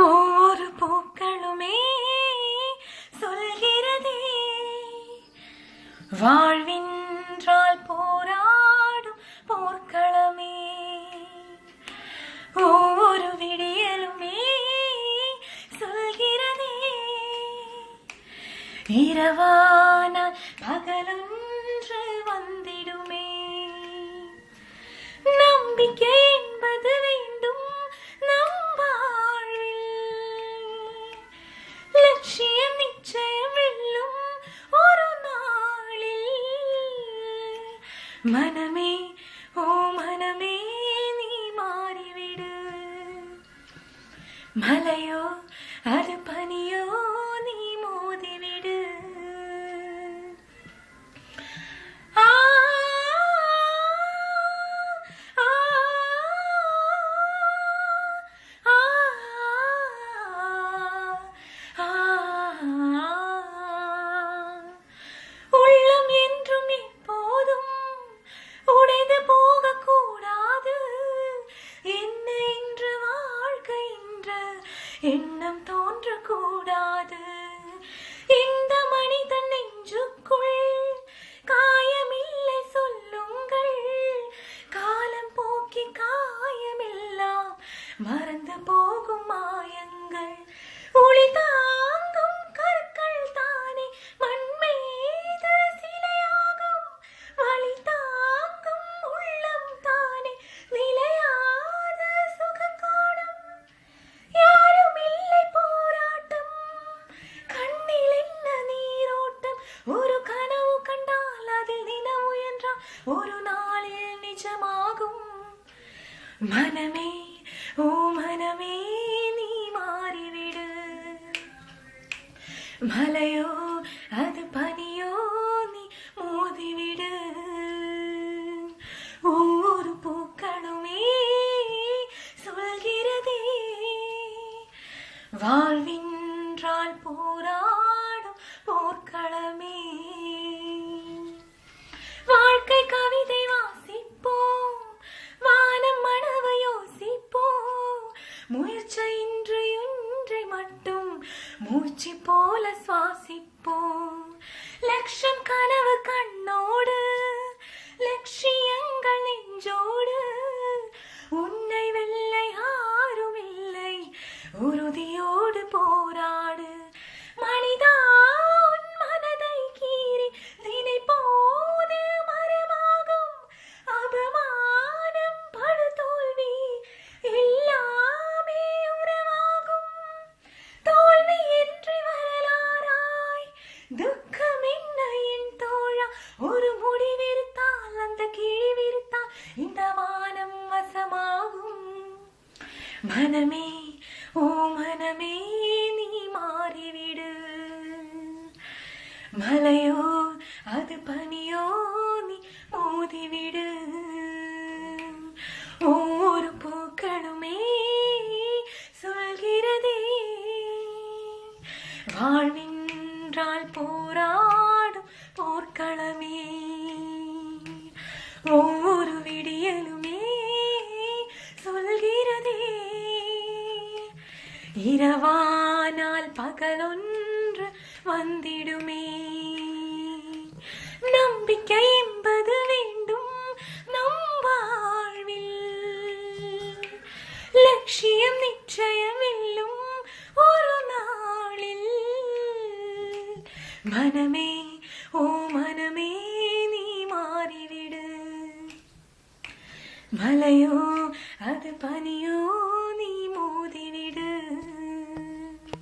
ஒவ்வொரு பூக்களுமே சொல்கிறதே வாழ்வின்றால் போராடும் போர்க்களமே. ஒவ்வொரு விடியலுமே சொல்கிறதே இரவானால் பகலொன்று வந்திடுமே. நம்பிக்கை என்பது வேண்டும் நம் வாழ்வில், லட்சியம் நிச்சயம் வெல்லும் ஒரு நாளில். மனமே ஓ மனமே நீ மாறிவிடு, மலையோ அது பனியோ நீ மோதிவிடு. உள்ளம் என்றும் எப்போதும் உடைந்து போகக்கூடாது. என்ன இன்று வாழ்க்கை என்று எண்ணம் தோன்றக்கூடாது. இந்த மனிதன் நெஞ்சுக்குள் காயமில்லை சொல்லுங்கள். காலம் போக்கி காயமெல்லாம் மறந்து போகும் மாயங்கள். ஒளி தாங்கும் கற்கள் தானே மண் மீது சிலையாகும். வழி தாங்கும் உள்ளம் தானே நிலையாத சுகம் காணும். யாரும் இல்லை போராட்டம், கண்ணில் என்ன நீரோட்டம். ஒரு கனவு கண்டால் அதில் தினம் முயன்றால் ஒரு நாளில் நிஜமாகும். மனமே ஓ மனமே நீ மாறிவிடு, மலையோ அது பனியோ நீ மோதிவிடு. ஒவ்வொரு பூக்களுமே சொல்கிறதே வாழ்வின்றால் போராடும் போர்க்களமே. வாழ்க்கை கவிதை வாசிப்போம், வானம் மனவை யோசிப்போம். முயற்சி இன்று ஒன்றை மட்டும் மூச்சு போல சுவாசிப்போம். லட்சம் கனவு கண்ணோடு, லட்சியங்கள் நெஞ்சோடு. உன்னை வெல்லை யாரும் இல்லை, உறுதியோடு போராடு. மனிதா உன் மனதை கீறி நினைப்போது மரமாகும். அபமானம் படுதோல்வி எல்லாமே உறவாகும். தோல்வி என்று வரலாறாய் துக்கம் என்ன என் தோழா. ஒரு முடிவிருத்தால் அந்த கிழி விருத்தால் இந்த வானம் வசமாகும். மனமே ஓ மனமே நீ மாறிவிடு, மலையோ அது பனியோ நீ மோதிவிடு. ஒவ்வொரு பூக்களுமே சொல்கிறதே வாழ்வின்றால் போராடும் போர்க்களமே. ஒவ்வொரு விடியலுமே சொல்கிறதே இரவானால் பகலொன்று வந்திடுமே. நம்பிக்கை என்பது வேண்டும் நம் வாழ்வில், லட்சியம் நிச்சயம் வெல்லும் ஒரு நாளில். மனமே ஓ மனமே நீ மாறிவிடு, மலையோ அது பனியோ